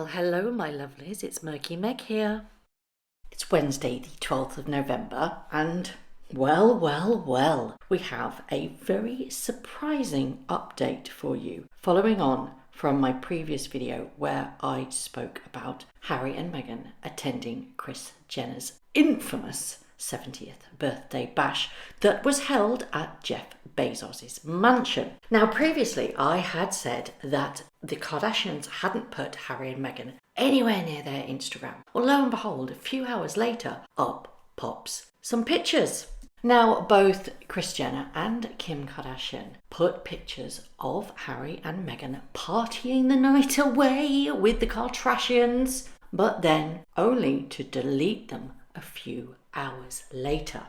Well, hello, my lovelies. It's Murky Meg here. It's Wednesday, the 12th of November, and well, we have a very surprising update for you, following on from my previous video where I spoke about Harry and Meghan attending Kris Jenner's infamous 70th birthday bash that was held at Jeff Bezos' mansion. Now, previously I had said that the Kardashians hadn't put Harry and Meghan anywhere near their Instagram. Well, lo and behold, a few hours later, up pops some pictures. Now, both Kris Jenner and Kim Kardashian put pictures of Harry and Meghan partying the night away with the Kardashians, but then only to delete them a few hours later.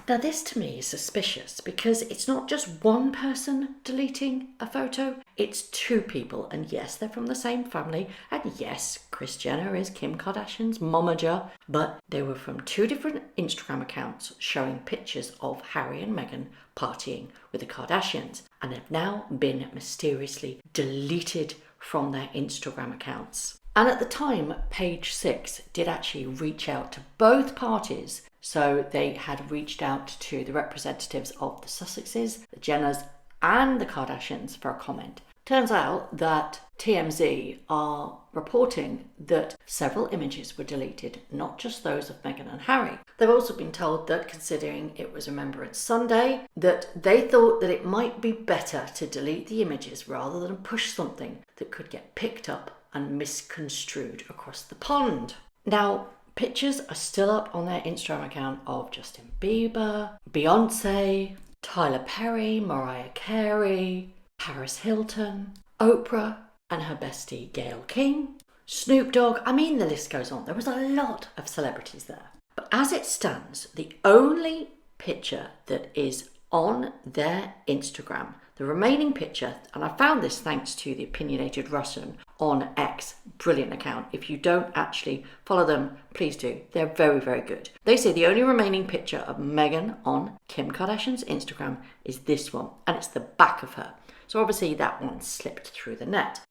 Now, this to me is suspicious because it's not just one person deleting a photo, it's two people. And yes, they're from the same family. And yes, Kris Jenner is Kim Kardashian's momager, but they were from two different Instagram accounts showing pictures of Harry and Meghan partying with the Kardashians and have now been mysteriously deleted from their Instagram accounts. And at the time, Page 6 did actually reach out to both parties. So they had reached out to the representatives of the Sussexes, the Jenners and the Kardashians for a comment. Turns out that TMZ are reporting that several images were deleted, not just those of Meghan and Harry. They've also been told that, considering it was Remembrance Sunday, that they thought that it might be better to delete the images rather than push something that could get picked up and misconstrued across the pond. Now, pictures are still up on their Instagram account of Justin Bieber, Beyonce, Tyler Perry, Mariah Carey, Paris Hilton, Oprah and her bestie Gayle King, Snoop Dogg. I mean, the list goes on. There was a lot of celebrities there. But as it stands, the only picture that is on their Instagram, the remaining picture, and I found this thanks to the Opinionated Russian on X, brilliant account. If you don't actually follow them, please do. They're very, very good. They say the only remaining picture of Meghan on Kim Kardashian's Instagram is this one, and it's the back of her. So obviously that one slipped through the net.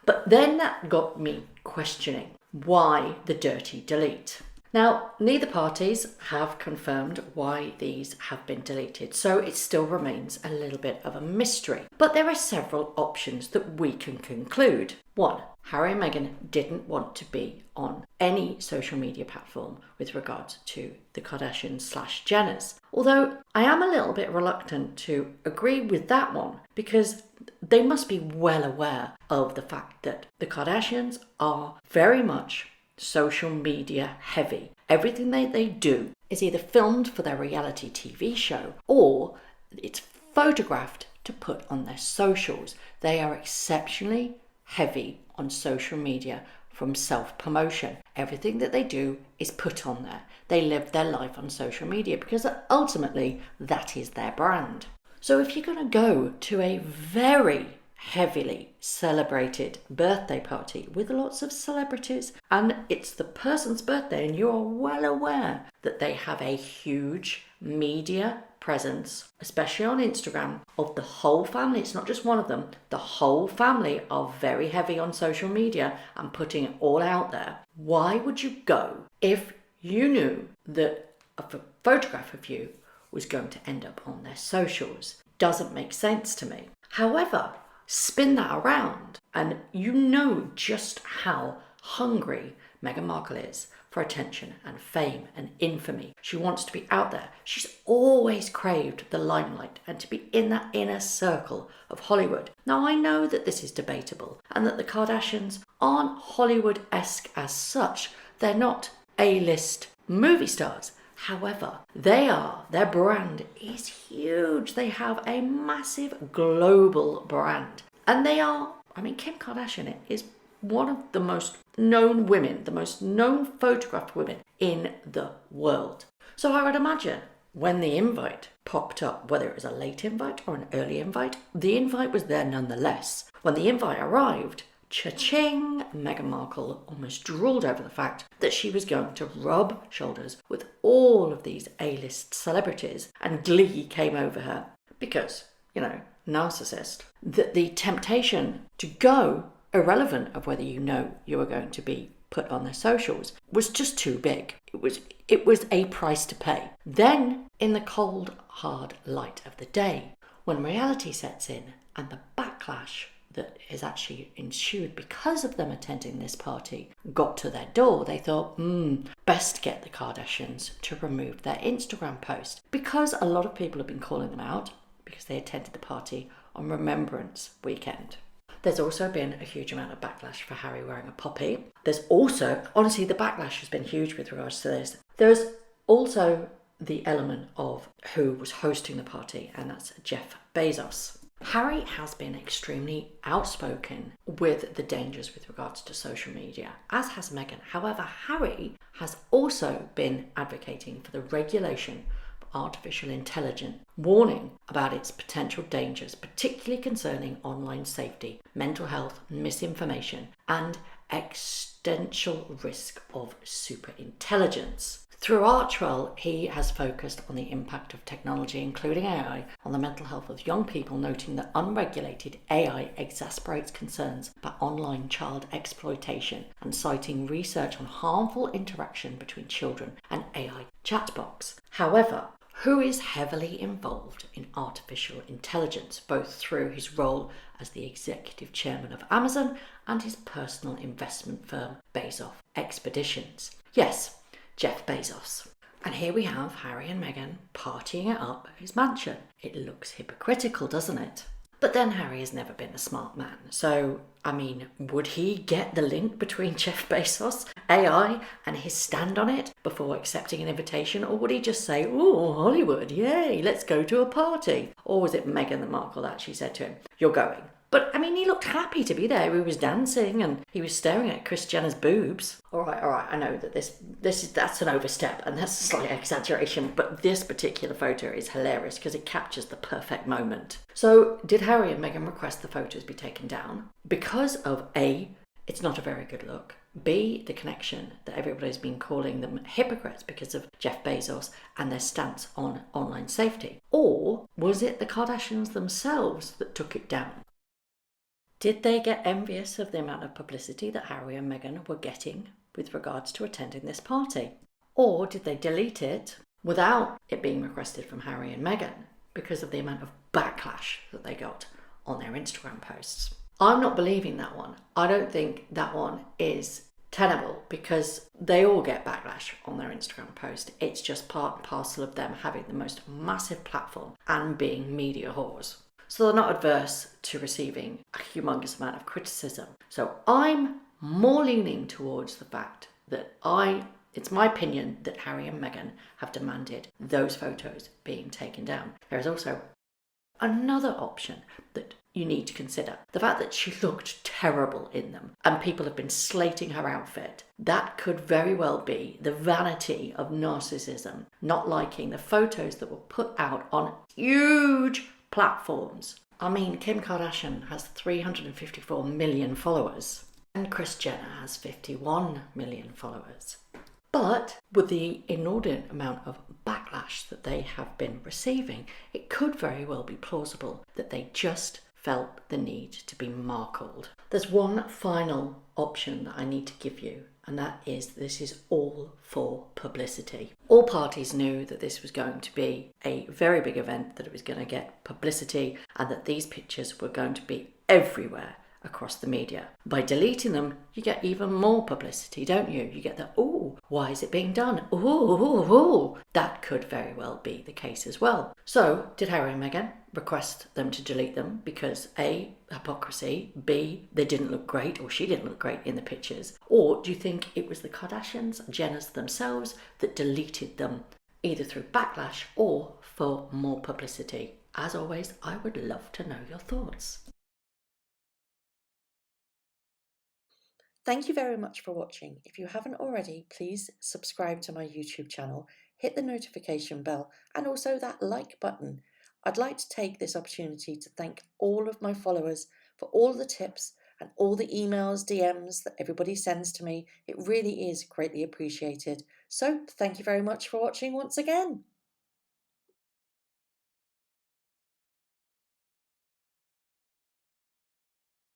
But then that got me questioning why the dirty delete. Now, neither parties have confirmed why these have been deleted, so it still remains a little bit of a mystery. But there are several options that we can conclude. 1. Harry and Meghan didn't want to be on any social media platform with regards to the Kardashians/Jenners. Although I am a little bit reluctant to agree with that one because they must be well aware of the fact that the Kardashians are very much social media heavy. Everything they do is either filmed for their reality TV show or it's photographed to put on their socials. They are exceptionally heavy on social media from self-promotion. Everything that they do is put on there. They live their life on social media because ultimately that is their brand. So if you're going to go to a very heavily celebrated birthday party with lots of celebrities and it's the person's birthday and you're well aware that they have a huge media presence, especially on Instagram, of the whole family. It's not just one of them. The whole family are very heavy on social media and putting it all out there. Why would you go if you knew that a photograph of you was going to end up on their socials? Doesn't make sense to me. However, spin that around and you know just how hungry Meghan Markle is for attention and fame and infamy. She wants to be out there. She's always craved the limelight and to be in that inner circle of Hollywood. Now, I know that this is debatable and that the Kardashians aren't Hollywood-esque as such. They're not A-list movie stars. However, their brand is huge. They have a massive global brand. And Kim Kardashian is one of the most known women, the most known photographed women in the world. So I would imagine when the invite popped up, whether it was a late invite or an early invite, the invite was there nonetheless. When the invite arrived, cha-ching, Meghan Markle almost drooled over the fact that she was going to rub shoulders with all of these A-list celebrities, and glee came over her because, narcissist, that the temptation to go irrelevant of whether you know you are going to be put on their socials, was just too big. It was a price to pay. Then, in the cold, hard light of the day, when reality sets in and the backlash that is actually ensued because of them attending this party got to their door, they thought, best get the Kardashians to remove their Instagram post, because a lot of people have been calling them out because they attended the party on Remembrance weekend. There's also been a huge amount of backlash for Harry wearing a poppy. There's also, honestly, the backlash has been huge with regards to this. There's also the element of who was hosting the party, and that's Jeff Bezos. Harry has been extremely outspoken with the dangers with regards to social media, as has Meghan. However, Harry has also been advocating for the regulation of artificial intelligence, warning about its potential dangers, particularly concerning online safety, mental health, misinformation, and existential risk of superintelligence. Through Archwell, he has focused on the impact of technology, including AI, on the mental health of young people, noting that unregulated AI exacerbates concerns about online child exploitation and citing research on harmful interaction between children and AI chatbots. However, who is heavily involved in artificial intelligence, both through his role as the executive chairman of Amazon and his personal investment firm, Bezos Expeditions. Yes, Jeff Bezos. And here we have Harry and Meghan partying it up at his mansion. It looks hypocritical, doesn't it? But then Harry has never been a smart man. So, would he get the link between Jeff Bezos, AI, and his stand on it before accepting an invitation? Or would he just say, "Oh, Hollywood, yay, let's go to a party"? Or was it Meghan that Markle actually said to him, "You're going"? But, he looked happy to be there. He was dancing and he was staring at Kris Jenner's boobs. All right, I know that that's an overstep and that's a slight exaggeration, but this particular photo is hilarious because it captures the perfect moment. So, did Harry and Meghan request the photos be taken down? Because of A, it's not a very good look. B, the connection that everybody's been calling them hypocrites because of Jeff Bezos and their stance on online safety. Or was it the Kardashians themselves that took it down? Did they get envious of the amount of publicity that Harry and Meghan were getting with regards to attending this party? Or did they delete it without it being requested from Harry and Meghan because of the amount of backlash that they got on their Instagram posts? I'm not believing that one. I don't think that one is tenable because they all get backlash on their Instagram post. It's just part and parcel of them having the most massive platform and being media whores. So they're not adverse to receiving a humongous amount of criticism. So I'm more leaning towards the fact that it's my opinion that Harry and Meghan have demanded those photos being taken down. There is also another option that you need to consider. The fact that she looked terrible in them and people have been slating her outfit. That could very well be the vanity of narcissism, not liking the photos that were put out on huge platforms. Kim Kardashian has 354 million followers and Kris Jenner has 51 million followers. But with the inordinate amount of backlash that they have been receiving, it could very well be plausible that they just felt the need to be markled. There's one final option that I need to give you, and that is this is all for publicity. All parties knew that this was going to be a very big event, that it was going to get publicity, and that these pictures were going to be everywhere across the media. By deleting them, you get even more publicity, don't you? You get the, "Oh, why is it being done? Oh. That could very well be the case as well. So, did Harry and Meghan request them to delete them because A, hypocrisy, B, they didn't look great, or she didn't look great in the pictures? Or do you think it was the Kardashians, Jenners themselves, that deleted them, either through backlash or for more publicity? As always, I would love to know your thoughts. Thank you very much for watching. If you haven't already, please subscribe to my YouTube channel, hit the notification bell, and also that like button. I'd like to take this opportunity to thank all of my followers for all the tips and all the emails, DMs that everybody sends to me. It really is greatly appreciated. So thank you very much for watching once again.